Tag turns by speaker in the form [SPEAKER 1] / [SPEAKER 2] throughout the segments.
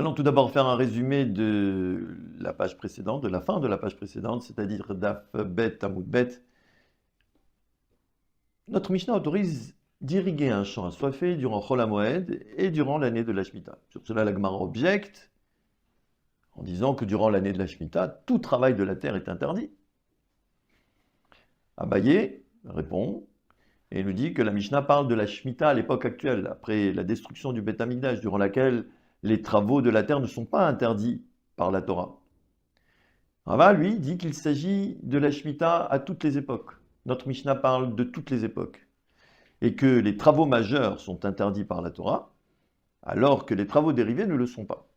[SPEAKER 1] allons tout d'abord faire un résumé de la page précédente, de la fin de la page précédente, c'est-à-dire Daf Bet Amud Bet. Notre Mishnah autorise d'irriguer un champ assoiffé durant Chol HaMoed et durant l'année de la Shemitah. Sur cela, la Gemara objecte en disant que durant l'année de la Shemitah, tout travail de la terre est interdit. Abaye répond et nous dit que la Mishnah parle de la Shemitah à l'époque actuelle, après la destruction du Beth Amikdash, durant laquelle les travaux de la terre ne sont pas interdits par la Torah. Rava, lui, dit qu'il s'agit de la Shemitah à toutes les époques. Notre Mishnah parle de toutes les époques. Et que les travaux majeurs sont interdits par la Torah, alors que les travaux dérivés ne le sont pas.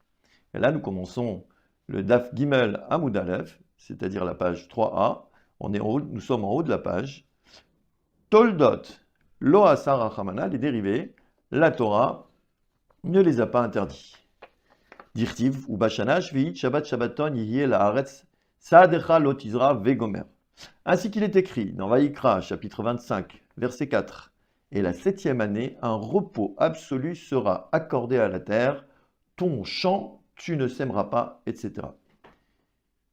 [SPEAKER 1] Et là, nous commençons le Daf Gimel Amud Aleph, c'est-à-dire la page 3a. Nous sommes en haut de la page. Toldot, Lo Asar Achamana, les dérivés, la Torah ne les a pas interdits. Dirtiv ou Bashana Shvi'it Shabbat Shabbaton Yihye La'aretz Sa'adecha Lo Tizra Vegomer. Ainsi qu'il est écrit dans Vaïkra, chapitre 25, verset 4. Et la 7e année, un repos absolu sera accordé à la terre. Ton champ, tu ne sèmeras pas, etc.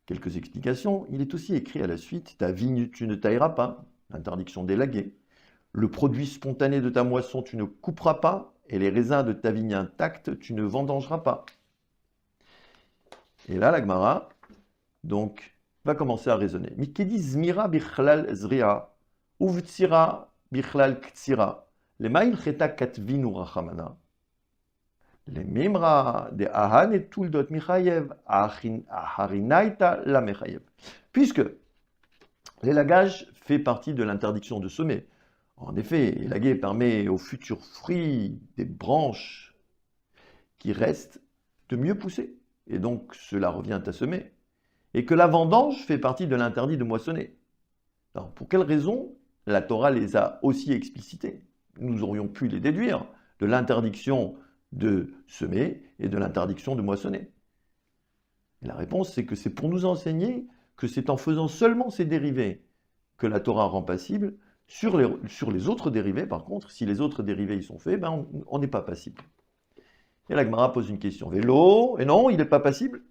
[SPEAKER 1] Quelques explications. Il est aussi écrit à la suite, ta vigne, tu ne tailleras pas. Interdiction d'élaguer. Le produit spontané de ta moisson, tu ne couperas pas. Et les raisins de ta vigne intacte, tu ne vendangeras pas. Et là, la Gemara, donc, va commencer à raisonner. Mikedi zmira bichlal zria, uvtsira bichlal ktsira, le ma'il cheta katvinu rachamana, le mimra de ahan et tuldot michayev, aharinaita la mechayev. Puisque l'élagage fait partie de l'interdiction de semer. En effet, élaguer permet aux futurs fruits des branches qui restent de mieux pousser. Et donc cela revient à semer. Et que la vendange fait partie de l'interdit de moissonner. Alors, pour quelles raisons la Torah les a aussi explicités? Nous aurions pu les déduire de l'interdiction de semer et de l'interdiction de moissonner. Et la réponse, c'est que c'est pour nous enseigner que c'est en faisant seulement ces dérivés que la Torah rend passible. Sur les autres dérivés, par contre, si les autres dérivés y sont faits, on n'est pas passible. Et la Gemara pose une question. Vélo, et non, il n'est pas passible.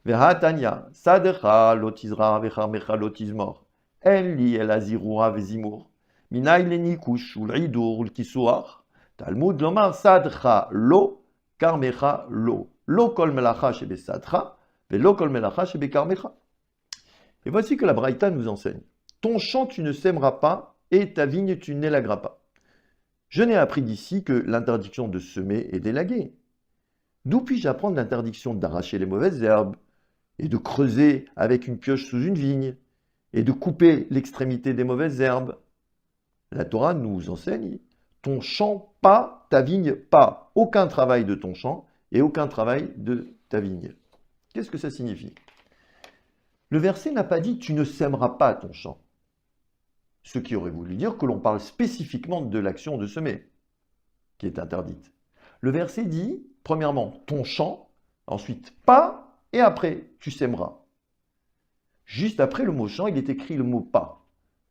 [SPEAKER 1] Vehatanya, sadecha lotizra vecharmecha lotizmor. Eli el azirura vezimur. Minay lenikush ul idur ul kisuach. Talmud lomar sadcha lo, karmecha lo. Lo kol melacha shebe sadcha, velo kol melacha shebe karmecha. Et voici que la Braïta nous enseigne. Ton champ tu ne sèmeras pas, et ta vigne tu n'élagueras pas. Je n'ai appris d'ici que l'interdiction de semer et d'élaguer. D'où puis-je apprendre l'interdiction d'arracher les mauvaises herbes, et de creuser avec une pioche sous une vigne, et de couper l'extrémité des mauvaises herbes? La Torah nous enseigne, ton champ pas, ta vigne pas. Aucun travail de ton champ et aucun travail de ta vigne. Qu'est-ce que ça signifie? Le verset n'a pas dit tu ne sèmeras pas ton champ. Ce qui aurait voulu dire que l'on parle spécifiquement de l'action de semer, qui est interdite. Le verset dit, premièrement, ton champ, ensuite pas, et après, tu sèmeras. Juste après le mot champ, il est écrit le mot pas.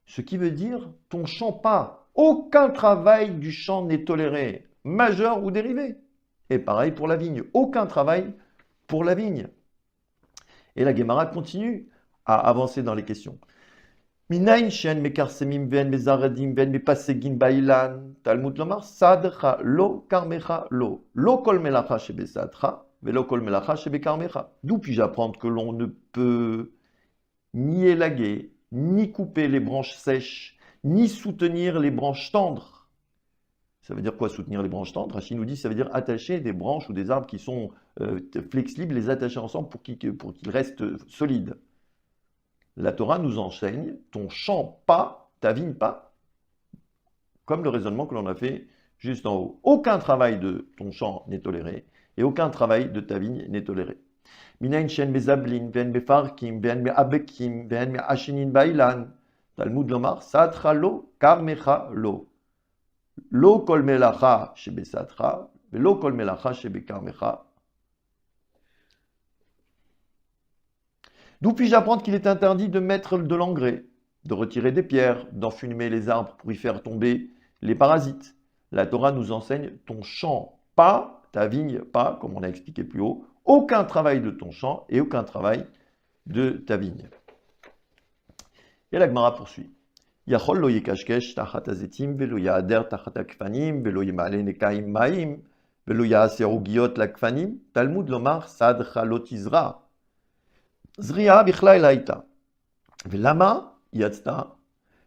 [SPEAKER 1] Ce qui veut dire ton champ pas. Aucun travail du champ n'est toléré, majeur ou dérivé. Et pareil pour la vigne, aucun travail pour la vigne. Et la Gemara continue à avancer dans les questions. Minayin shen mekarsemim ven mezaradim ven mepasegin bailan Talmud lomar sadcha lo karmecha lo lo kol melacha shebe sadcha velo kol melacha shebe karmecha. D'où puis-je apprendre que l'on ne peut ni élaguer, ni couper les branches sèches, ni soutenir les branches tendres? Ça veut dire quoi soutenir les branches tendres? Rachid nous dit ça veut dire attacher des branches ou des arbres qui sont flexibles, les attacher ensemble pour qu'ils restent solides. La Torah nous enseigne ton champ pas, ta vigne pas, comme le raisonnement que l'on a fait juste en haut. Aucun travail de ton champ n'est toléré et aucun travail de ta vigne n'est toléré. Minayin shen mezablin, ven mefarkim, ven meabekim, ven meashinin bailan. Talmud lomar sadcha lo, karmecha lo. Lo kol melacha shebe sadcha, velo kol melacha shebe karmecha. D'où puis-je apprendre qu'il est interdit de mettre de l'engrais, de retirer des pierres, d'enfumer les arbres pour y faire tomber les parasites? La Torah nous enseigne ton champ pas ta vigne, pas, comme on a expliqué plus haut, aucun travail de ton champ et aucun travail de ta vigne. Et la Gemara poursuit. Yachol lo yekashkesh tachat hazetim velo yaader tachat hakfanim velo yemale nekaim maim velo yaaser ugiot lakfanim Talmud lomar sad chalot izra zria bichlai laita velama yatzta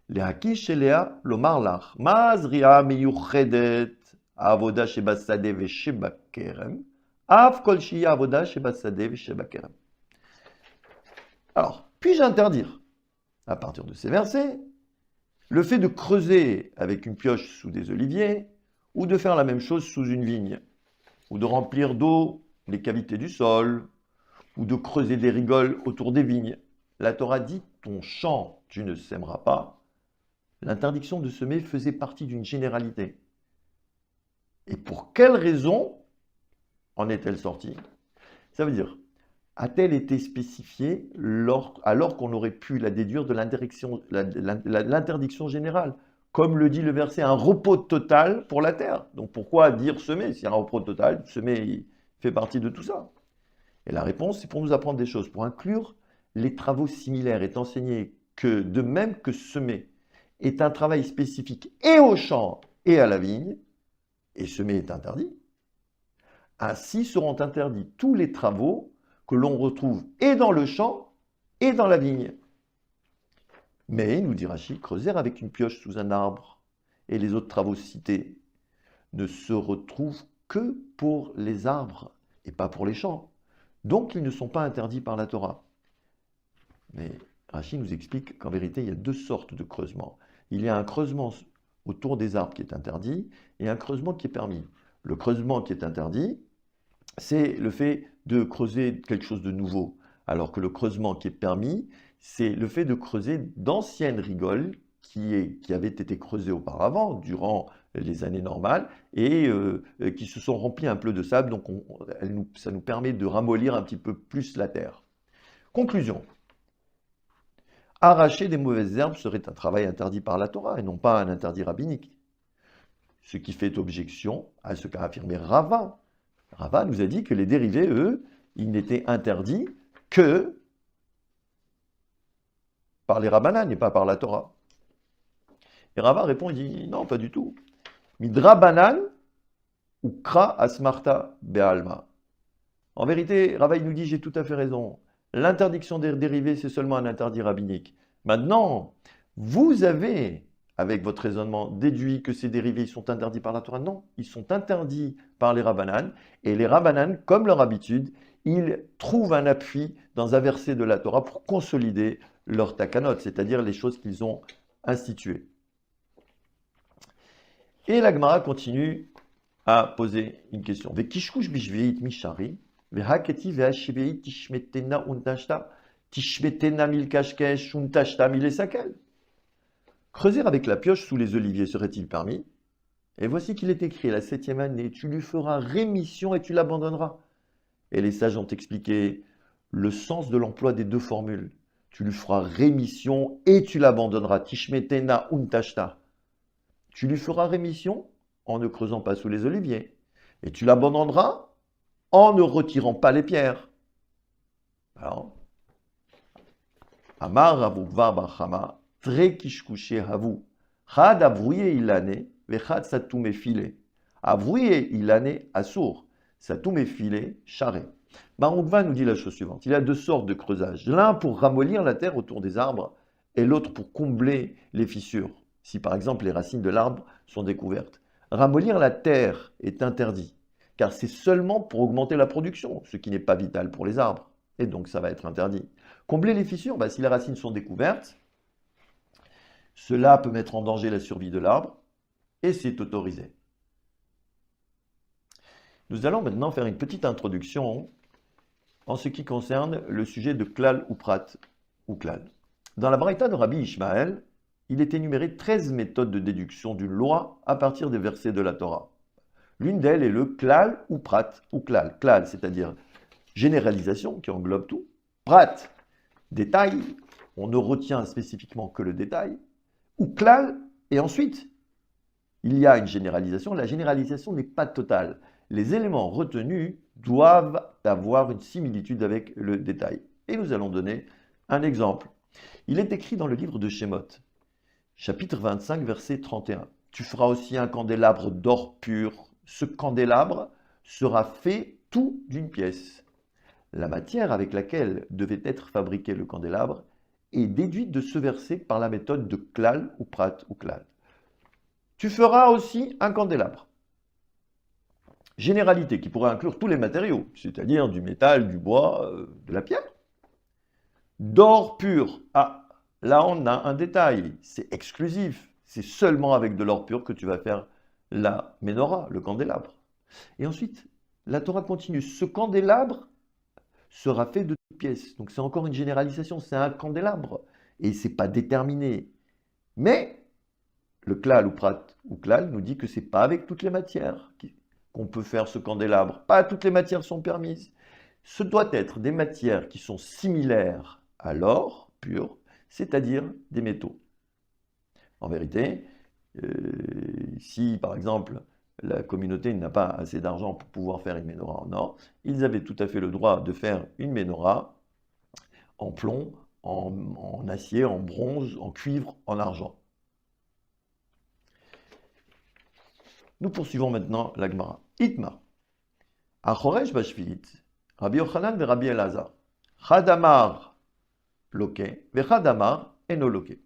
[SPEAKER 1] להקיש אליה, לומר לך, מה הזריעה המיוחדת, העבודה שבשדה ושבכרם, אף כל שהיא העבודה שבשדה ושבכרם. Alors, puis-je interdire, à partir de ces versets, le fait de creuser avec une pioche sous des oliviers, ou de faire la même chose sous une vigne, ou de remplir d'eau les cavités du sol, ou de creuser des rigoles autour des vignes. La Torah dit, ton champ, tu ne sèmeras pas. L'interdiction de semer faisait partie d'une généralité. Et pour quelle raison en est-elle sortie? Ça veut dire, a-t-elle été spécifiée alors qu'on aurait pu la déduire de l'interdiction générale? Comme le dit le verset, un repos total pour la terre. Donc pourquoi dire semer? S'il y a un repos total, semer fait partie de tout ça. Et la réponse, c'est pour nous apprendre des choses. Pour inclure les travaux similaires est enseigné que de même que semer est un travail spécifique et au champ et à la vigne, et semer est interdit, ainsi seront interdits tous les travaux que l'on retrouve et dans le champ et dans la vigne. Mais, nous dit Rashi, creuser avec une pioche sous un arbre et les autres travaux cités ne se retrouvent que pour les arbres et pas pour les champs. Donc, ils ne sont pas interdits par la Torah. Mais Rashi nous explique qu'en vérité, il y a deux sortes de creusements. Il y a un creusement autour des arbres qui est interdit et un creusement qui est permis. Le creusement qui est interdit, c'est le fait de creuser quelque chose de nouveau, alors que le creusement qui est permis, c'est le fait de creuser d'anciennes rigoles qui avaient été creusées auparavant, durant les années normales, et qui se sont remplies un peu de sable, donc ça nous permet de ramollir un petit peu plus la terre. Conclusion. Arracher des mauvaises herbes serait un travail interdit par la Torah et non pas un interdit rabbinique. Ce qui fait objection à ce qu'a affirmé Rava. Rava nous a dit que les dérivés, eux, ils n'étaient interdits que par les Rabbanan et pas par la Torah. Et Rava répond, il dit non, pas du tout. Midrabanan ou kra asmarta be'alma. En vérité, Rava il nous dit, j'ai tout à fait raison. L'interdiction des dérivés, c'est seulement un interdit rabbinique. Maintenant, vous avez, avec votre raisonnement, déduit que ces dérivés sont interdits par la Torah. Non, ils sont interdits par les Rabbanan. Et les Rabbanan, comme leur habitude, ils trouvent un appui dans un verset de la Torah pour consolider leur takanot, c'est-à-dire les choses qu'ils ont instituées. Et la Gemara continue à poser une question. Vekishkush bishveit mishari. Creuser avec la pioche sous les oliviers serait-il permis? Et voici qu'il est écrit, la 7e année, tu lui feras rémission et tu l'abandonneras. Et les sages ont expliqué le sens de l'emploi des deux formules. Tu lui feras rémission et tu l'abandonneras. Tishmetena untashta. Tu lui feras rémission en ne creusant pas sous les oliviers. Et tu l'abandonneras en ne retirant pas les pierres. Alors, Amar Ravu Kvar Bar Chama, Tre Kishkushe Havu, Chad Avrouye Ilane, Vechad Satume File. Avrouye Ilane Assour, Satume File Charé. Baroukva nous dit la chose suivante. Il y a deux sortes de creusage. L'un pour ramollir la terre autour des arbres et l'autre pour combler les fissures. Si par exemple les racines de l'arbre sont découvertes. Ramollir la terre est interdit, car c'est seulement pour augmenter la production, ce qui n'est pas vital pour les arbres, et donc ça va être interdit. Combler les fissures, si les racines sont découvertes, cela peut mettre en danger la survie de l'arbre, et c'est autorisé. Nous allons maintenant faire une petite introduction en ce qui concerne le sujet de klal ou prat, ou klal. Dans la Braïta de Rabbi Ishmael, il est énuméré 13 méthodes de déduction d'une loi à partir des versets de la Torah. L'une d'elles est le klal ou prat ou klal. Klal, c'est-à-dire généralisation qui englobe tout. Prat, détail, on ne retient spécifiquement que le détail. Ou klal, et ensuite, il y a une généralisation. La généralisation n'est pas totale. les éléments retenus doivent avoir une similitude avec le détail. Et nous allons donner un exemple. Il est écrit dans le livre de Shemot, chapitre 25, verset 31. Tu feras aussi un candélabre d'or pur. Ce candélabre sera fait tout d'une pièce. La matière avec laquelle devait être fabriqué le candélabre est déduite de ce verset par la méthode de klal ou prat ou klal. Tu feras aussi un candélabre. Généralité qui pourrait inclure tous les matériaux, c'est-à-dire du métal, du bois, de la pierre. D'or pur. Ah, là on a un détail, c'est exclusif. C'est seulement avec de l'or pur que tu vas faire la menorah, le candélabre. Et ensuite, la Torah continue. Ce candélabre sera fait de pièces. Donc c'est encore une généralisation, c'est un candélabre. Et ce n'est pas déterminé. Mais le klal ou prat ou klal nous dit que ce n'est pas avec toutes les matières qu'on peut faire ce candélabre. Pas toutes les matières sont permises. Ce doit être des matières qui sont similaires à l'or pur, c'est-à-dire des métaux. En vérité, si par exemple la communauté n'a pas assez d'argent pour pouvoir faire une menorah en or, ils avaient tout à fait le droit de faire une menorah en plomb, en acier, en bronze, en cuivre, en argent. Nous poursuivons maintenant la Gemara. Itma. Achoresh bashviit, Rabbi Yochanan ve Rabbi Elazar. Chadamar loke, ve chadamar eno loke.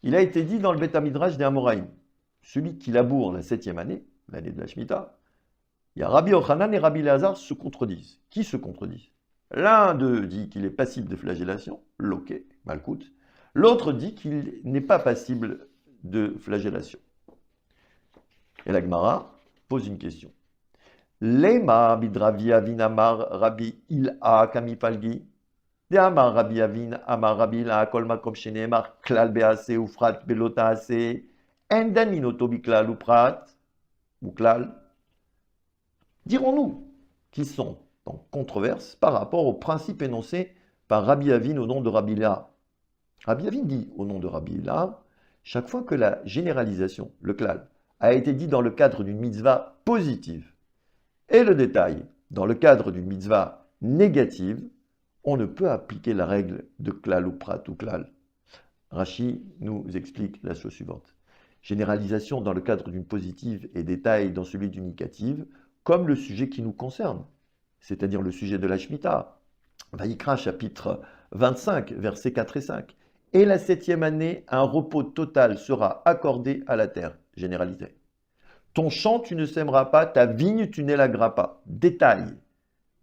[SPEAKER 1] Il a été dit dans le Beth Midrash des Amoraïm, celui qui laboure la 7e année, l'année de la Shemitah, il y a Rabbi Yochanan et Rabbi Elazar se contredisent. Qui se contredisent? L'un d'eux dit qu'il est passible de flagellation, loke, malkout. L'autre dit qu'il n'est pas passible de flagellation. Et la Gemara pose une question. Lema bidravi avin amar Rabbi Il'a kamipalgi. De amar Rabbi avin amar Rabbi Il'a kol makom sheneemar klal bease ufrat belota ase endan minoto biklal uprat ou klal. Dirons-nous qu'ils sont en controverse par rapport au principe énoncé par Rabbi Avin au nom de Rabbi Il'a. Rabbi Avin dit au nom de Rabbi Il'a, chaque fois que la généralisation, le klal, a été dit dans le cadre d'une mitzvah positive, et le détail, dans le cadre d'une mitzvah négative, on ne peut appliquer la règle de klal ou prat ou klal. Rashi nous explique la chose suivante. Généralisation dans le cadre d'une positive et détail dans celui d'une négative, comme le sujet qui nous concerne, c'est-à-dire le sujet de la Shemitah. Vayikra, chapitre 25, versets 4 et 5. Et la 7e année, un repos total sera accordé à la terre. Généralité. Ton champ, tu ne sèmeras pas, ta vigne, tu n'élagueras pas. Détail,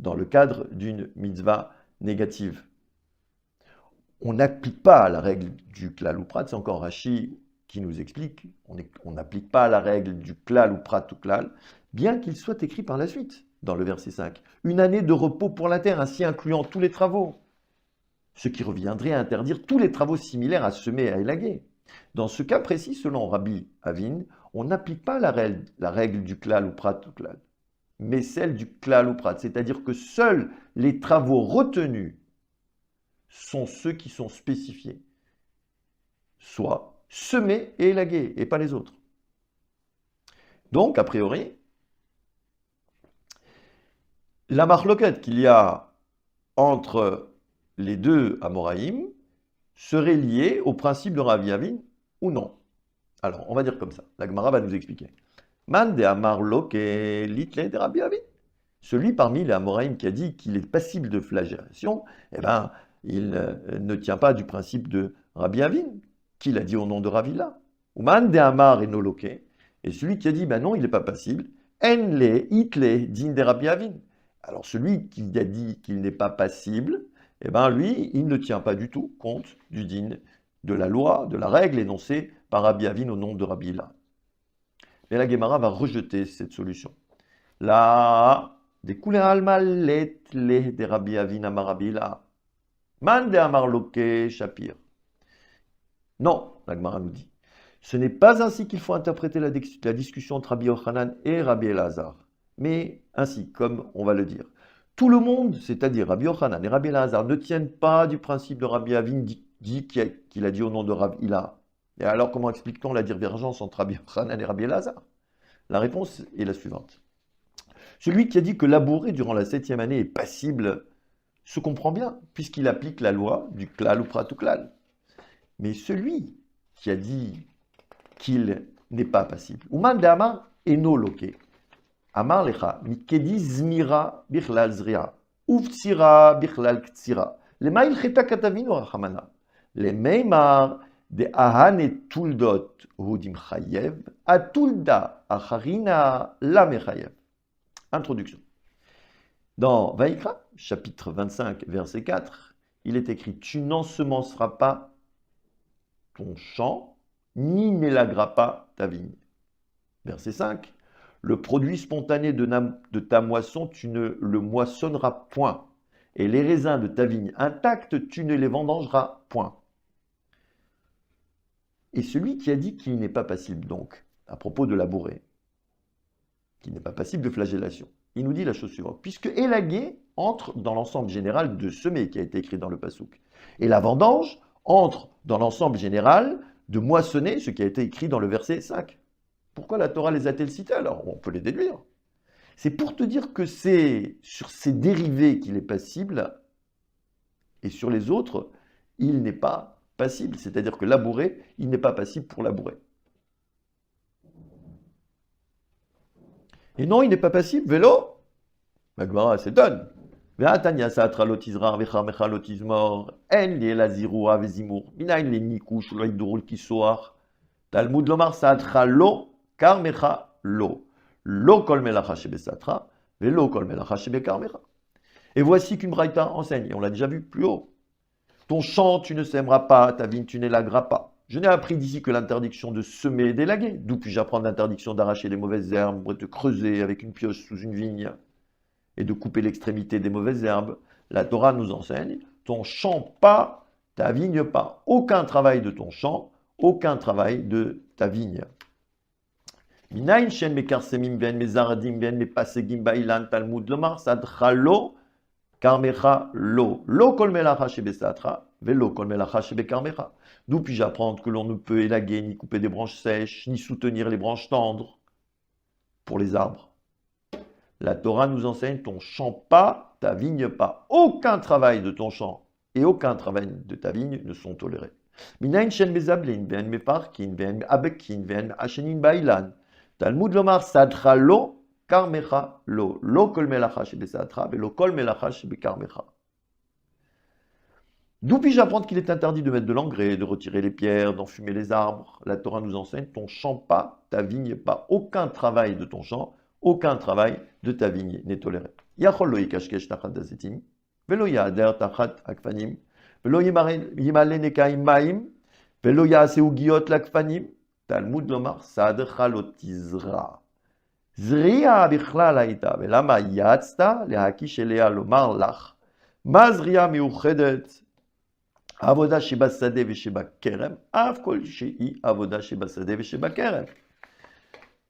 [SPEAKER 1] dans le cadre d'une mitzvah négative. On n'applique pas la règle du klal ou prat, c'est encore Rashi qui nous explique, on n'applique pas la règle du klal ou prat ou klal, bien qu'il soit écrit par la suite, dans le verset 5. Une année de repos pour la terre, ainsi incluant tous les travaux. Ce qui reviendrait à interdire tous les travaux similaires à semer et à élaguer. Dans ce cas précis, selon Rabbi Avin, on n'applique pas la règle du klal ou prat ou klal, mais celle du klal ou prat, c'est-à-dire que seuls les travaux retenus sont ceux qui sont spécifiés, soit semer et élaguer, et pas les autres. Donc, a priori, la marloquette qu'il y a entre les deux Amoraïm serait liée au principe de Rabbi Avin ou non. Alors, on va dire comme ça. La Gemara va nous expliquer. Man de Amar Loke litle de Rabbi Avin. Celui parmi les Amoraïm qui a dit qu'il est passible de flagellation, eh ben, il ne tient pas du principe de Rabbi Avin, qu'il a dit au nom de Rabbi Il'a. Ou Man de Amar eno Loke. Et celui qui a dit, ben non, il n'est pas passible, en le itle din de Rabbi Avin. Alors, celui qui a dit qu'il n'est pas passible, eh ben lui, il ne tient pas du tout compte du din, de la loi, de la règle énoncée par Rabbi Avin au nom de Rabbi Il'a. Mais la Gemara va rejeter cette solution. Là, des coulées alma let le de Rabbi Avin amar Rabbi Il'a. Man de amar loke shapir. Non, la Gemara nous dit. Ce n'est pas ainsi qu'il faut interpréter la discussion entre Rabbi Yochanan et Rabbi Elazar, mais ainsi, comme on va le dire. Tout le monde, c'est-à-dire Rabbi Yochanan et Rabbi Elazar, ne tiennent pas du principe de Rabbi Avin qu'il a dit au nom de Rabbi Il'a. Et alors, comment explique-t-on la divergence entre Rabbi Yochanan et Rabbi Elazar? La réponse est la suivante. Celui qui a dit que labourer durant la 7e année est passible se comprend bien, puisqu'il applique la loi du klal ou prat ou klal. Mais celui qui a dit qu'il n'est pas passible, Uman de Amar eno loke, Amar lecha, mikedi zmira bichlal zria, uftsira bichlal ktsira, lema ilcheta katavinu rachamana, lemeimar de ahane tuldot hudim chayev, atulda acharina la mechayev. Introduction. Dans Vaïkra, chapitre 25, verset 4, il est écrit « Tu n'ensemenceras pas ton champ, ni n'élagueras pas ta vigne. » Verset 5, « Le produit spontané de ta moisson, tu ne le moissonneras point, et les raisins de ta vigne intacts, tu ne les vendangeras point. » Et celui qui a dit qu'il n'est pas passible, donc, à propos de labourer, qui n'est pas passible de flagellation, il nous dit la chose suivante, puisque élaguer entre dans l'ensemble général de semer qui a été écrit dans le pasouk, et la vendange entre dans l'ensemble général de moissonner, ce qui a été écrit dans le verset 5. Pourquoi la Torah les a-t-elle cités alors? On peut les déduire. C'est pour te dire que c'est sur ces dérivés qu'il est passible, et sur les autres, il n'est pas passible. C'est-à-dire que labourer, il n'est pas passible pour labourer. Et non, il n'est pas passible, vélo. La Gemara s'étonne. Ve'atanya sa'atra lotizrar vechar mecha lotizmor, en li elaziru avezimur, minain li nikush loidurul kisoar, Talmud lomar sa'atra lo, kar mecha lo, lo kol melacha shebesatra, velo kol melacha shebekar mecha. Et voici qu'une braïta enseigne, et on l'a déjà vu plus haut. Ton champ, tu ne sèmeras pas, ta vigne, tu n'élagueras pas. Je n'ai appris d'ici que l'interdiction de semer et d'élaguer. D'où puis-je apprendre l'interdiction d'arracher les mauvaises herbes, de creuser avec une pioche sous une vigne et de couper l'extrémité des mauvaises herbes. La Torah nous enseigne, ton champ pas, ta vigne pas. Aucun travail de ton champ, aucun travail de ta vigne. Minayin shen mekarsemim ben mezaradim ben mepasegim ba'ilan talmud lomar sadchalo karmecha lo. Lo kol melacha shebesatra, velo kol melacha shebekarmecha. D'où puis-je apprendre que l'on ne peut élaguer, ni couper des branches sèches, ni soutenir les branches tendres pour les arbres. La Torah nous enseigne ton champ pas, ta vigne pas. Aucun travail de ton champ et aucun travail de ta vigne ne sont tolérés. Minayin shen mezablin, ven meparkin, ven abekin, ven ashenin bailan. Talmud lomar sadcha lo, karmecha lo. Lo kol melacha shebesatra, velo kol melacha shebekarmecha. D'où puis-je apprendre qu'il est interdit de mettre de l'engrais, de retirer les pierres, d'enfumer les arbres? La Torah nous enseigne ton champ pas, ta vigne pas. Aucun travail de ton champ, aucun travail de ta vigne n'est toléré. Yachol lo yikashkesh tachat dazetim, velo yader tachat akfanim, velo yimale nekaim maim, velo yaaseu giot lakfanim. Talmud lomar sadcha lo tizra. Zria bichlal haita, velama yatzta lehakish elea lomar lach. Ma zria miuchedet. Avoda sheba sadeh vesheba kerem, av kol shei avoda sheba sadeh vesheba kerem.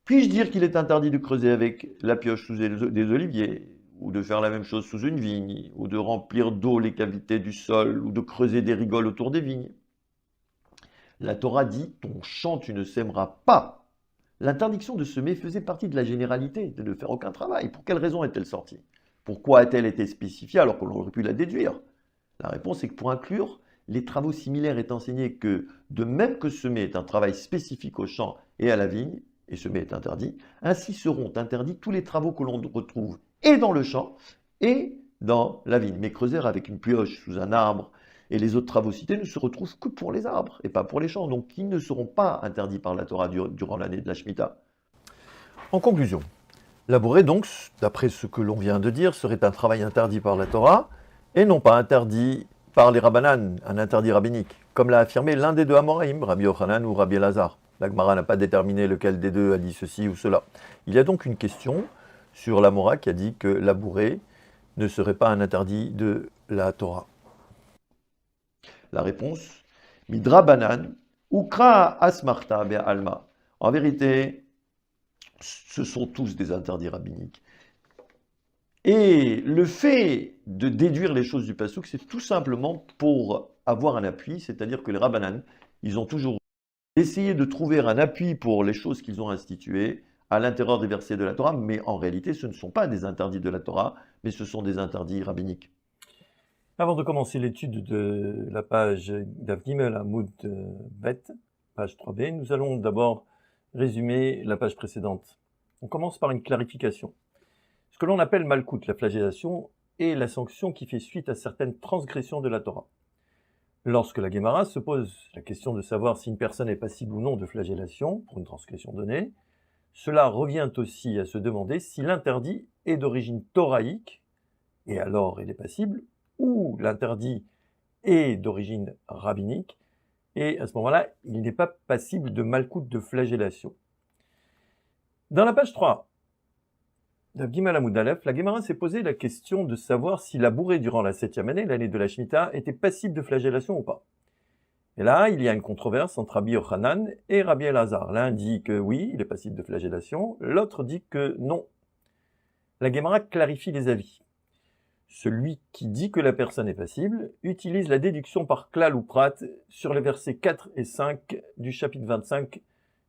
[SPEAKER 1] Puis-je dire qu'il est interdit de creuser avec la pioche sous des oliviers, ou de faire la même chose sous une vigne, ou de remplir d'eau les cavités du sol, ou de creuser des rigoles autour des vignes? La Torah dit, ton champ tu ne sèmeras pas. L'interdiction de semer faisait partie de la généralité, de ne faire aucun travail. Pour quelle raison est-elle sortie? Pourquoi a-t-elle été spécifiée alors qu'on aurait pu la déduire? La réponse est que pour inclure les travaux similaires est enseigné que, de même que semer est un travail spécifique au champ et à la vigne, et semer est interdit, ainsi seront interdits tous les travaux que l'on retrouve et dans le champ et dans la vigne. Mais creuser avec une pioche sous un arbre et les autres travaux cités ne se retrouvent que pour les arbres et pas pour les champs, donc ils ne seront pas interdits par la Torah durant l'année de la Shemitah. En conclusion, labourer donc, d'après ce que l'on vient de dire, serait un travail interdit par la Torah et non pas interdit par les Rabbanan, un interdit rabbinique, comme l'a affirmé l'un des deux Amoraïm, Rabbi Yochanan ou Rabbi Elazar. La Gemara n'a pas déterminé lequel des deux a dit ceci ou cela. Il y a donc une question sur l'Amora qui a dit que labourer ne serait pas un interdit de la Torah. La réponse, Midrabanan, Ukra Asmarta Be'alma. En vérité, ce sont tous des interdits rabbiniques. Et le fait de déduire les choses du Passouk, c'est tout simplement pour avoir un appui, c'est-à-dire que les Rabbanan, ils ont toujours essayé de trouver un appui pour les choses qu'ils ont instituées à l'intérieur des versets de la Torah, mais en réalité, ce ne sont pas des interdits de la Torah, mais ce sont des interdits rabbiniques.
[SPEAKER 2] Avant de commencer l'étude de la page Daf Gimel Amoud Bet, page 3b, nous allons d'abord résumer la page précédente. On commence par une clarification. Ce que l'on appelle Malkout, la flagellation, est la sanction qui fait suite à certaines transgressions de la Torah. Lorsque la Guémara se pose la question de savoir si une personne est passible ou non de flagellation pour une transgression donnée, cela revient aussi à se demander si l'interdit est d'origine thoraïque, et alors il est passible, ou l'interdit est d'origine rabbinique, et à ce moment-là, il n'est pas passible de malkout, de flagellation. Dans la page 3, Daf Gimel Amoud Aleph, la Guémara s'est posé la question de savoir si la bourrée durant la 7e année, l'année de la Shemitah, était passible de flagellation ou pas. Et là, il y a une controverse entre Rabbi Yochanan et Rabbi Elazar. L'un dit que oui, il est passible de flagellation, l'autre dit que non. La Guémara clarifie les avis. Celui qui dit que la personne est passible utilise la déduction par klal ou prat sur les versets 4 et 5 du chapitre 25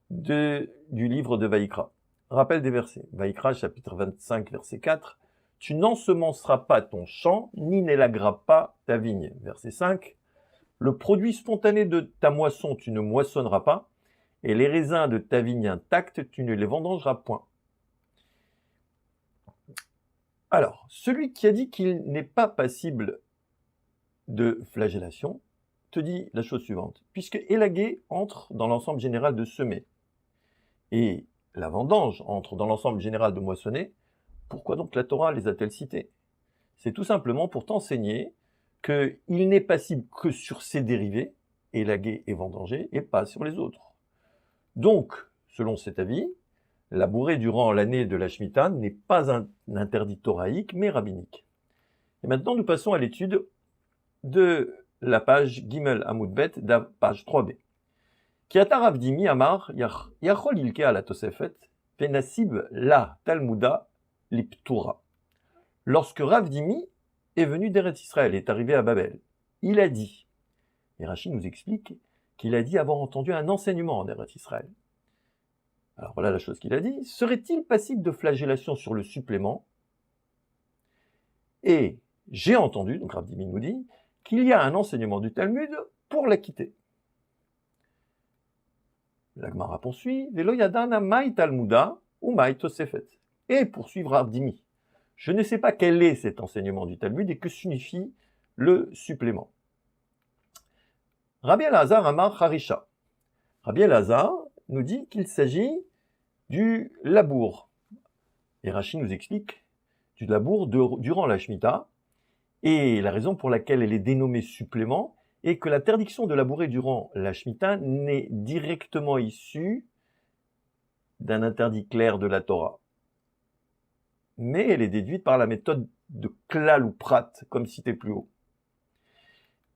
[SPEAKER 2] du livre de Vaïkra. Rappel des versets. Vaïkra, chapitre 25, verset 4. « Tu n'ensemenceras pas ton champ, ni n'élagueras pas ta vigne. » Verset 5. « Le produit spontané de ta moisson, tu ne moissonneras pas, et les raisins de ta vigne intacte, tu ne les vendangeras point. » Alors, celui qui a dit qu'il n'est pas passible de flagellation te dit la chose suivante. Puisque élaguer entre dans l'ensemble général de semer et la vendange entre dans l'ensemble général de moissonner, pourquoi donc la Torah les a-t-elle cités? C'est tout simplement pour t'enseigner qu'il n'est passible que sur ses dérivés, élaguer et vendanger, et pas sur les autres. Donc, selon cet avis, la bourrée durant l'année de la Shemitah n'est pas un interdit thoraïque, mais rabbinique. Et maintenant, nous passons à l'étude de la page Gimel Amoud Bet, page 3b. Ki ata Rav Dimi amar yachol ilke ala tosefet venasib la talmuda liptura. Lorsque Rav Dimi est venu d'Eretz Israël, est arrivé à Babel, il a dit, et Rashi nous explique qu'il a dit avoir entendu un enseignement en Eretz Israël. Alors voilà la chose qu'il a dit. Serait-il passible de flagellation sur le supplément? Et j'ai entendu, donc Rav Dimi nous dit, qu'il y a un enseignement du Talmud pour l'acquitter. La Gemara poursuit, Velo yadana mai talmuda ou mai tosefet. Et poursuivre Rav Dimi. Je ne sais pas quel est cet enseignement du Talmud et que signifie le supplément. Rabbi Elazar amar harisha. Rabbi Elazar nous dit qu'il s'agit du labour. Et Rashi nous explique du labour durant la Shemitah. Et la raison pour laquelle elle est dénommée supplément est que l'interdiction de labourer durant la Shemitah n'est directement issue d'un interdit clair de la Torah. Mais elle est déduite par la méthode de klal ou prat, comme cité plus haut.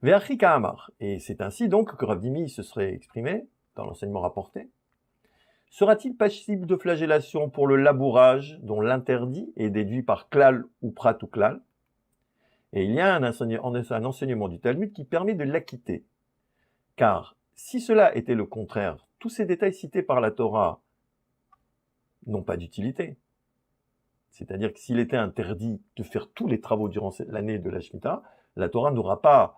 [SPEAKER 2] Ve'achi ka'amar. Et c'est ainsi donc que Rav Dimi se serait exprimé dans l'enseignement rapporté. Sera-t-il passible de flagellation pour le labourage dont l'interdit est déduit par klal ou prat ou klal? Et il y a un enseignement du Talmud qui permet de l'acquitter. Car si cela était le contraire, tous ces détails cités par la Torah n'ont pas d'utilité. C'est-à-dire que s'il était interdit de faire tous les travaux durant l'année de la Shemitah, la Torah n'aura pas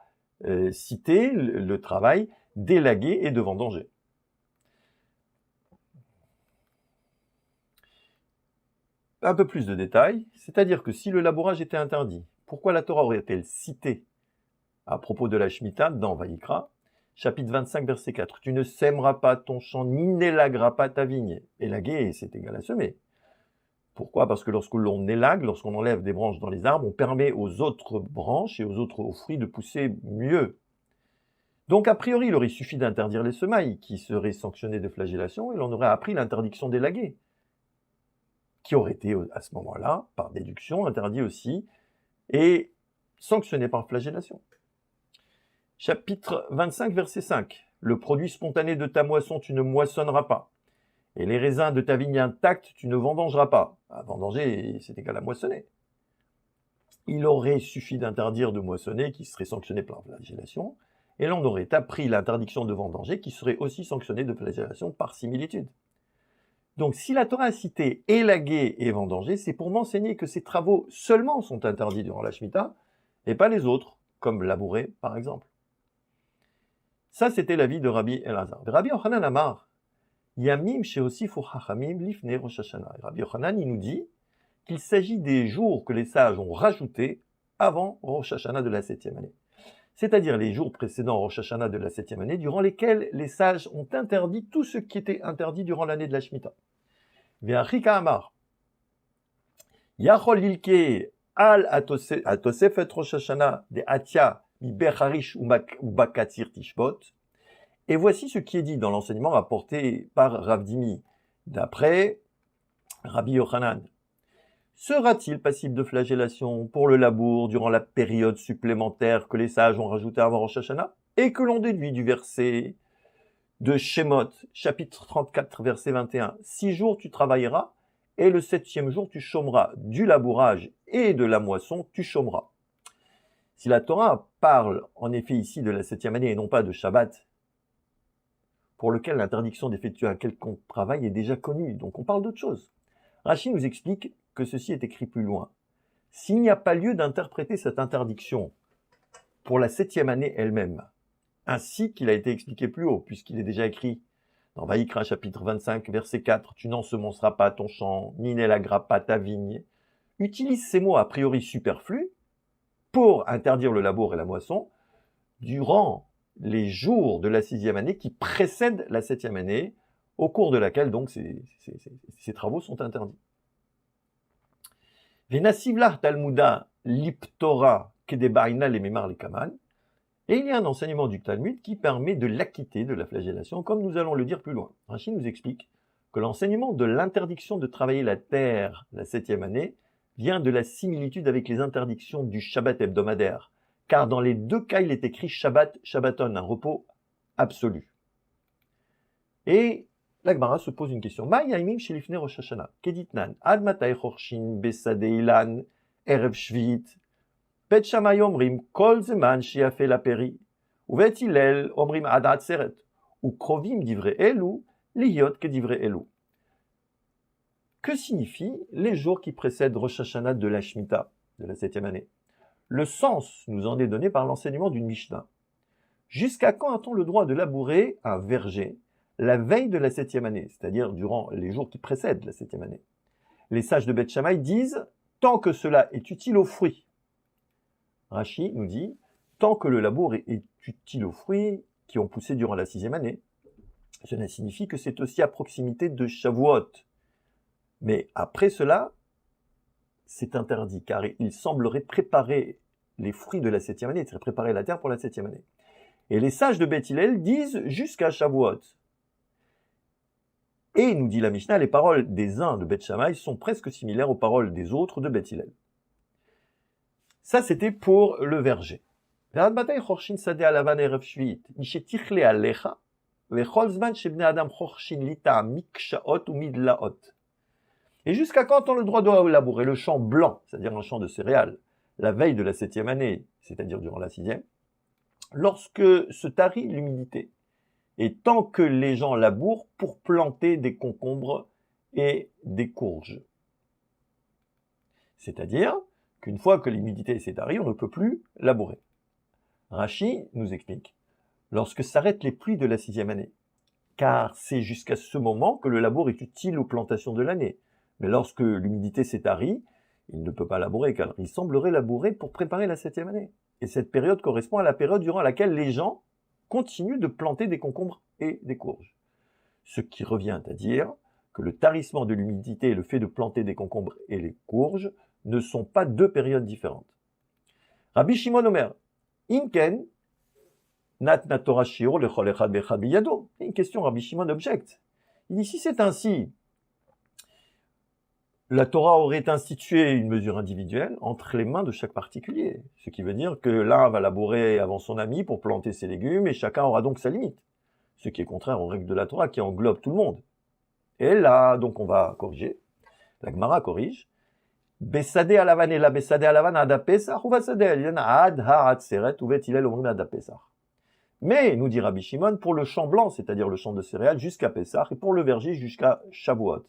[SPEAKER 2] cité le travail d'élaguer et de vendanger. Un peu plus de détails, c'est-à-dire que si le labourage était interdit, pourquoi la Torah aurait-elle cité à propos de la Shemitah dans Vaïkra, chapitre 25, verset 4, « Tu ne sèmeras pas ton champ, ni n'élagueras pas ta vigne. » Élaguer, c'est égal à semer. Pourquoi? Parce que lorsque l'on élague, lorsqu'on enlève des branches dans les arbres, on permet aux autres branches et aux fruits de pousser mieux. Donc, a priori, il aurait suffi d'interdire les semailles, qui seraient sanctionnées de flagellation, et l'on aurait appris l'interdiction d'élaguer, qui aurait été, à ce moment-là, par déduction, interdit aussi, et sanctionné par flagellation. Chapitre 25, verset 5. « Le produit spontané de ta moisson, tu ne moissonneras pas. Et les raisins de ta vigne intacte, tu ne vendangeras pas. » À vendanger, c'est égal à moissonner. Il aurait suffi d'interdire de moissonner, qui serait sanctionné par flagellation, et l'on aurait appris l'interdiction de vendanger, qui serait aussi sanctionnée de flagellation par similitude. Donc, si la Torah a cité élaguer et vendanger, c'est pour m'enseigner que ces travaux seulement sont interdits durant la Shemitah, et pas les autres, comme labourer, par exemple. Ça, c'était l'avis de Rabbi Elazar. Rabbi Yochanan Amar, Yamim sheosifu chachamim lifnei Rosh Hashanah. Rabbi Yochanan, il nous dit qu'il s'agit des jours que les sages ont rajoutés avant Rosh Hashanah de la 7e année. C'est-à-dire les jours précédents Rosh Hashanah de la 7e année, durant lesquels les sages ont interdit tout ce qui était interdit durant l'année de la Shemitah. Ve'achika Amar, Yachol lilke al atosefet Rosh Hashanah de Atia mi becharish ou bakatir tishbot. Et voici ce qui est dit dans l'enseignement rapporté par Rav Dimi, d'après Rabbi Yochanan. Sera-t-il passible de flagellation pour le labour durant la période supplémentaire que les sages ont rajoutée avant Rosh Hashanah et que l'on déduit du verset de Shemot, chapitre 34, verset 21. 6 jours tu travailleras et le 7e jour tu chômeras. Du labourage et de la moisson tu chômeras. Si la Torah parle en effet ici de la 7e année et non pas de Shabbat, pour lequel l'interdiction d'effectuer un quelconque travail est déjà connue, donc on parle d'autre chose. Rashi nous explique que ceci est écrit plus loin. S'il n'y a pas lieu d'interpréter cette interdiction pour la 7e année elle-même, ainsi qu'il a été expliqué plus haut, puisqu'il est déjà écrit dans Vaïkra chapitre 25, verset 4, « Tu n'ensemenceras pas ton champ, ni n'élagueras pas ta vigne », utilise ces mots a priori superflus pour interdire le labour et la moisson durant les jours de la 6e année qui précèdent la 7e année, au cours de laquelle donc ces travaux sont interdits. Venasivlah Talmuda Liptora Kedebaina Lememar Lekaman. Et il y a un enseignement du Talmud qui permet de l'acquitter de la flagellation, comme nous allons le dire plus loin. Rashi nous explique que l'enseignement de l'interdiction de travailler la terre la 7e année vient de la similitude avec les interdictions du Shabbat hebdomadaire, car dans les deux cas, il est écrit Shabbat, Shabbaton, un repos absolu. Et la Gemara se pose une question. Ma yaimim shelifnei Rosh Hashanah, keditnan, ad matay chorshin besade ilan, erev shvit, bet shamay omrim, kol zeman shiafe la peri, uvet hillel omrim ad atzeret, ou krovim divrei elu, liyot ke divrei elu. Que signifient les jours qui précèdent Rosh Hashanah de la Shemitah, de la 7e année? Le sens nous en est donné par l'enseignement d'une Mishnah. Jusqu'à quand a-t-on le droit de labourer un verger la veille de la 7e année, c'est-à-dire durant les jours qui précèdent la 7e année? Les sages de Beth Shammai disent « tant que cela est utile aux fruits ». Rashi nous dit « tant que le labour est utile aux fruits qui ont poussé durant la 6e année ». Cela signifie que c'est aussi à proximité de Shavuot. Mais après cela, c'est interdit, car il semblerait préparer les fruits de la 7e année, c'est-à-dire préparer la terre pour la 7e année. Et les sages de Beth Hillel disent jusqu'à Shavuot. Et, nous dit la Mishnah, les paroles des uns de Beth Shammai sont presque similaires aux paroles des autres de Beth Hillel. Ça, c'était pour le verger. Et jusqu'à quand on a le droit de labourer le champ blanc, c'est-à-dire un champ de céréales, la veille de la 7e année, c'est-à-dire durant la 6e, lorsque se tarit l'humidité, et tant que les gens labourent pour planter des concombres et des courges. C'est-à-dire qu'une fois que l'humidité s'est tarie, on ne peut plus labourer. Rashi nous explique, lorsque s'arrêtent les pluies de la 6e année, car c'est jusqu'à ce moment que le labour est utile aux plantations de l'année. Mais lorsque l'humidité s'est tarie, il ne peut pas labourer, car il semblerait labourer pour préparer la 7e année. Et cette période correspond à la période durant laquelle les gens continuent de planter des concombres et des courges. Ce qui revient à dire que le tarissement de l'humidité et le fait de planter des concombres et les courges ne sont pas deux périodes différentes. Rabbi Shimon Omer, Imken, Nat Torah Shiur lechol echad bechad biyado. Une question, Rabbi Shimon objecte. Il dit, si c'est ainsi, la Torah aurait institué une mesure individuelle entre les mains de chaque particulier. Ce qui veut dire que l'un va labourer avant son ami pour planter ses légumes et chacun aura donc sa limite. Ce qui est contraire aux règles de la Torah qui englobe tout le monde. Et là, donc on va corriger. La Gemara corrige. Besade alavan ela besade alavan ad Pesach ou besade elion ad ha'atzeret uvet hillel omrim ad Pesach. Mais, nous dit Rabbi Shimon, pour le champ blanc, c'est-à-dire le champ de céréales, jusqu'à Pessah, et pour le verger jusqu'à Shavuot.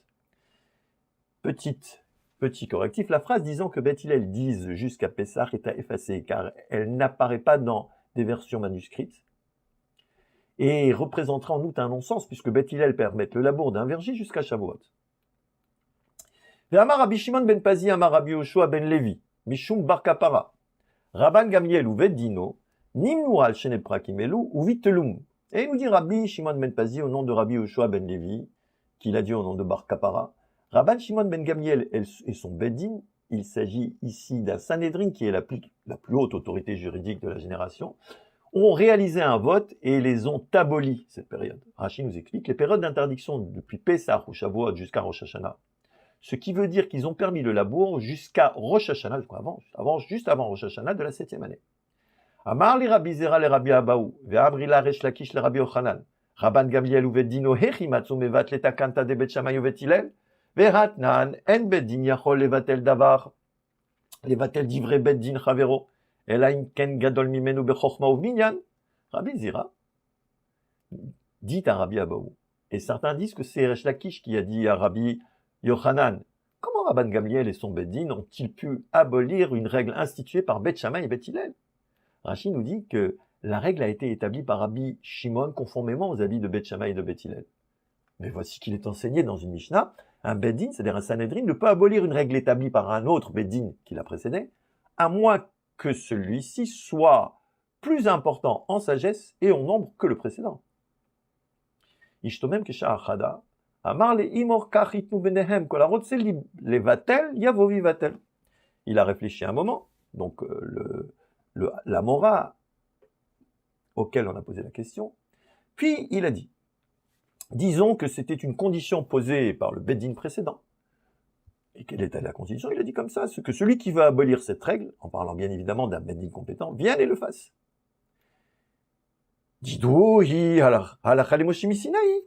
[SPEAKER 2] Petit correctif, la phrase disant que Beth Hillel dise jusqu'à Pessah est à effacer, car elle n'apparaît pas dans des versions manuscrites, et représenterait en outre un non-sens, puisque Beth Hillel permet le labour d'un verger jusqu'à Shavuot. Ve'amar Rabbi Shimon ben Pazi amar Rabbi Yoshua ben Levi, Mishum bar kapara, Rabban Gamliel ou Veddino, Nimnu al shene prakim elu ou vitelum. Et il nous dit Rabbi Shimon ben Pazi au nom de Rabbi Yoshua ben Levi, qu'il a dit au nom de bar kapara, Rabban Shimon ben Gamliel et son Beddin, il s'agit ici d'un Sanhédrin qui est la plus haute autorité juridique de la génération, ont réalisé un vote et les ont abolis, cette période. Rashi nous explique les périodes d'interdiction depuis Pessah ou Shavuot jusqu'à Rosh Hashanah, ce qui veut dire qu'ils ont permis le labour jusqu'à Rosh Hashanah, juste avant Rosh Hashanah de la 7e année. Amar li Rabbi Zera le Rabbi Abaou, ve'amri la Resh Lakish le Rabbi Yochanan, Rabban Gamliel ou Veddino hechi matzu mevat letakanta de Bet Shammai ou Bet Hillel, ve'ratnan en Beddin yachol levatel davar, levatel divrei Beddin chavero, Elaim ken gadol mimenu bechokma ou minyan. Rabbi Zera dit à Rabbi Abaou, et certains disent que c'est Resh Lakish qui a dit à Rabbi Yochanan, comment Rabban Gamliel et son Beddin ont-ils pu abolir une règle instituée par Bet Shammai et Bet Hillel? Rashi nous dit que la règle a été établie par Rabbi Shimon conformément aux avis de Bet Shammai et de Bet Hillel. Mais voici qu'il est enseigné dans une Mishnah, un Beddin, c'est-à-dire un Sanhédrin, ne peut abolir une règle établie par un autre Beddin qui l'a précédé, à moins que celui-ci soit plus important en sagesse et en nombre que le précédent. Ishtomem kesha achada, amar le imor kachitnu benehem, kol harotse levatel yavo vivatel. Il a réfléchi un moment, donc l'amora auquel on a posé la question, puis il a dit, disons que c'était une condition posée par le Beddin précédent. Et quelle était la condition? Il a dit comme ça, c'est que celui qui veut abolir cette règle, en parlant bien évidemment d'un Beddin compétent, vienne et le fasse. Didou hi halakha le Moshe Misinaï.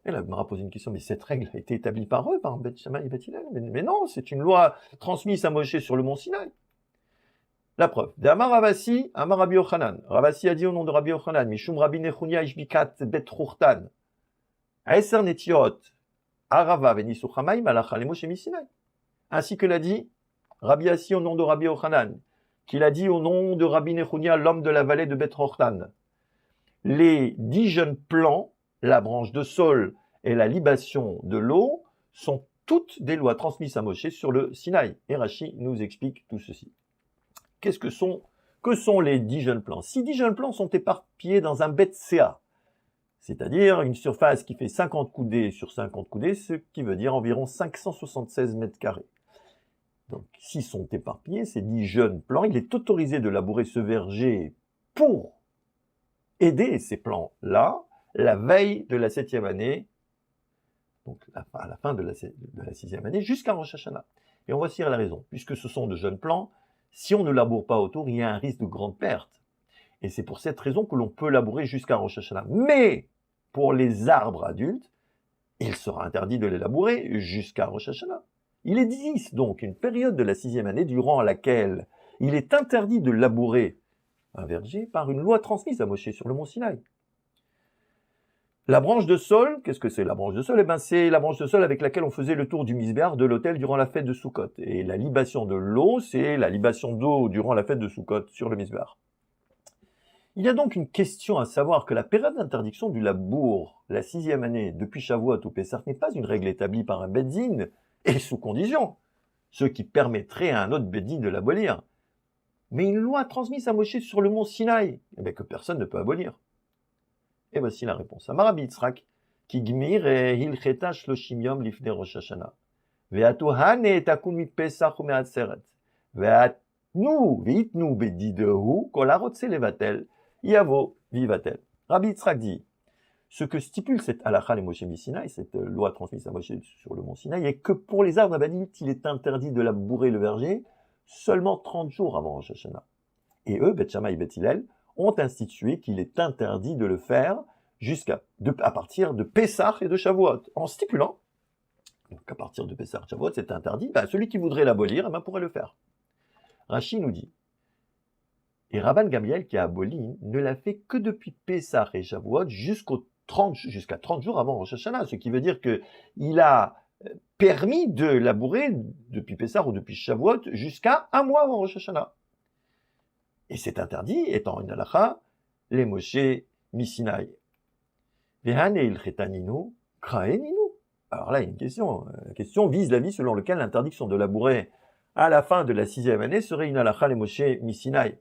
[SPEAKER 2] Et là, il m'a posé une question, mais cette règle a été établie par eux, par Bet Shammai et Bet Hillel. Mais non, c'est une loi transmise à Moshe sur le mont Sinaï. La preuve. De Amar Ravasi, Amar Rabbi Yochanan. Ravasi a dit au nom de Rabbi Yochanan, Mishum Rabbi Nechunia Ishbikat Bet Churtan. Aeser Netiot, Arava Venisu Chamaim, Alacha le Moshe Misinaï. Ainsi que l'a dit Rabbi Assi au nom de Rabbi Yochanan, qu'il a dit au nom de Rabbi Nechunia, l'homme de la vallée de Bet Churtan. Les 10 jeunes plants, la branche de saule et la libation de l'eau, sont toutes des lois transmises à Moshe sur le Sinaï. Et Rashi nous explique tout ceci. Que sont les 10 jeunes plants? Si 10 jeunes plants sont éparpillés dans un bet CA, c'est-à-dire une surface qui fait 50 coudées sur 50 coudées, ce qui veut dire environ 576 mètres carrés. Donc, s'ils sont éparpillés, ces 10 jeunes plants, il est autorisé de labourer ce verger pour aider ces plants-là la veille de la 7e année, donc à la fin de la 6e année, jusqu'à Rosh Hashanah. Et on va tirer la raison. Puisque ce sont de jeunes plants, si on ne laboure pas autour, il y a un risque de grande perte. Et c'est pour cette raison que l'on peut labourer jusqu'à Rosh Hashanah. Mais pour les arbres adultes, il sera interdit de les labourer jusqu'à Rosh Hashanah. Il existe donc une période de la 6e année durant laquelle il est interdit de labourer un verger par une loi transmise à Moshe sur le mont Sinaï. La branche de saule, qu'est-ce que c'est la branche de saule? Eh bien, c'est la branche de saule avec laquelle on faisait le tour du misbéar de l'autel durant la fête de Sukkot. Et la libation de l'eau, c'est la libation d'eau durant la fête de Sukkot sur le misbéar. Il y a donc une question à savoir que la période d'interdiction du labour, la 6e année, depuis Shavuot ou Pessah, n'est pas une règle établie par un Beddin, et sous condition, ce qui permettrait à un autre Beddin de l'abolir, mais une loi transmise à Moshe sur le mont Sinaï, que personne ne peut abolir. Et voici la réponse. Amar Rabbi Yitzhak, ki gmir hilcheta shloshim yom lifnei Rosh Hashanah, ve'atu hane takun mipesach u'me'atzeret, ve'itnu bedidehu kol harotze levatel, yavo vivatel. Rabbi Yitzhak dit, ce que stipule cette halakha le Moshe Misinaï, cette loi transmise à Moshe sur le mont Sinaï, est que pour les arbres abadites, il est interdit de labourer le verger seulement 30 jours avant Rosh Hashanah. Et eux, Bet Shammai et Bet Hillel, ont institué qu'il est interdit de le faire à partir de Pessah et de Shavuot, en stipulant qu'à partir de Pessah et Shavuot, c'est interdit, celui qui voudrait l'abolir pourrait le faire. Rashi nous dit, Et Rabban Gamliel, qui a aboli, ne l'a fait que depuis Pessah et Shavuot jusqu'à 30 jours avant Rosh Hashanah, ce qui veut dire qu'il a permis de labourer depuis Pessah ou depuis Shavuot jusqu'à un mois avant Rosh Hashanah. Et c'est interdit, étant une halakha, les Moshe Misinaï. Vehane il-chetaninu, kraeninu. Alors là, il y a une question. La question vise l'avis selon lequel l'interdiction de labourer à la fin de la 6e année serait une halakha les Moshe Misinaï.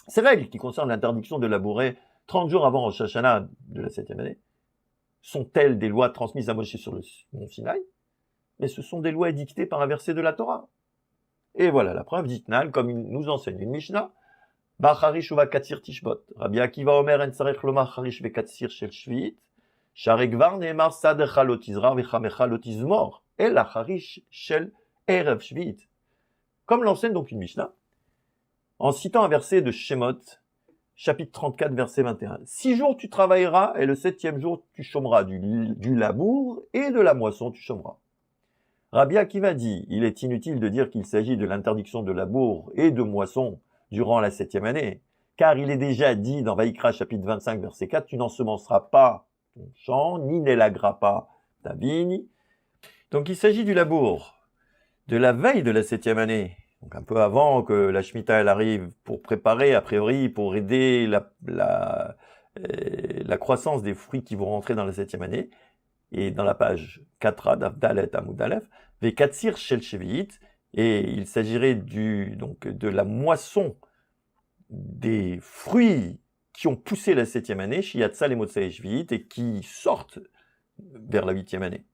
[SPEAKER 2] Ces règles qui concernent l'interdiction de labourer 30 jours avant Rosh Hashanah de la 7e année sont-elles des lois transmises à Moshe sur le mont Sinaï? Mais ce sont des lois édictées par un verset de la Torah. Et voilà la preuve d'Itnal, comme nous enseigne une Mishnah. Bacharish uva katsir tishbot. Rabbi Akiva Omer en sarech lomar charish ve katsir shel shviit. Sharegvar neemar sadecha lo tizrar vechamecha lo tizmor. El acharish shel erev shviit. Comme l'enseigne donc une Mishnah, en citant un verset de Shemot, chapitre 34, verset 21. 6 jours tu travailleras et le 7e jour tu chômeras du labour et de la moisson tu chômeras. Rabbi Akiva dit, il est inutile de dire qu'il s'agit de l'interdiction de labour et de moisson durant la 7e année, car il est déjà dit dans Vaïkra chapitre 25, verset 4, tu n'ensemenceras pas ton champ, ni n'élagueras pas ta vigne. Donc il s'agit du labour de la veille de la 7e année, donc un peu avant que la Shemitah elle arrive, pour préparer, a priori, pour aider la croissance des fruits qui vont rentrer dans la 7e année. Et dans la page 4a d'Avdalet Amoud Aleph, Vekatsir Shel Shevi'it, et il s'agirait donc de la moisson des fruits qui ont poussé la 7e année, Shiatsa les Motsei Shevi'it, et qui sortent vers la 8e année.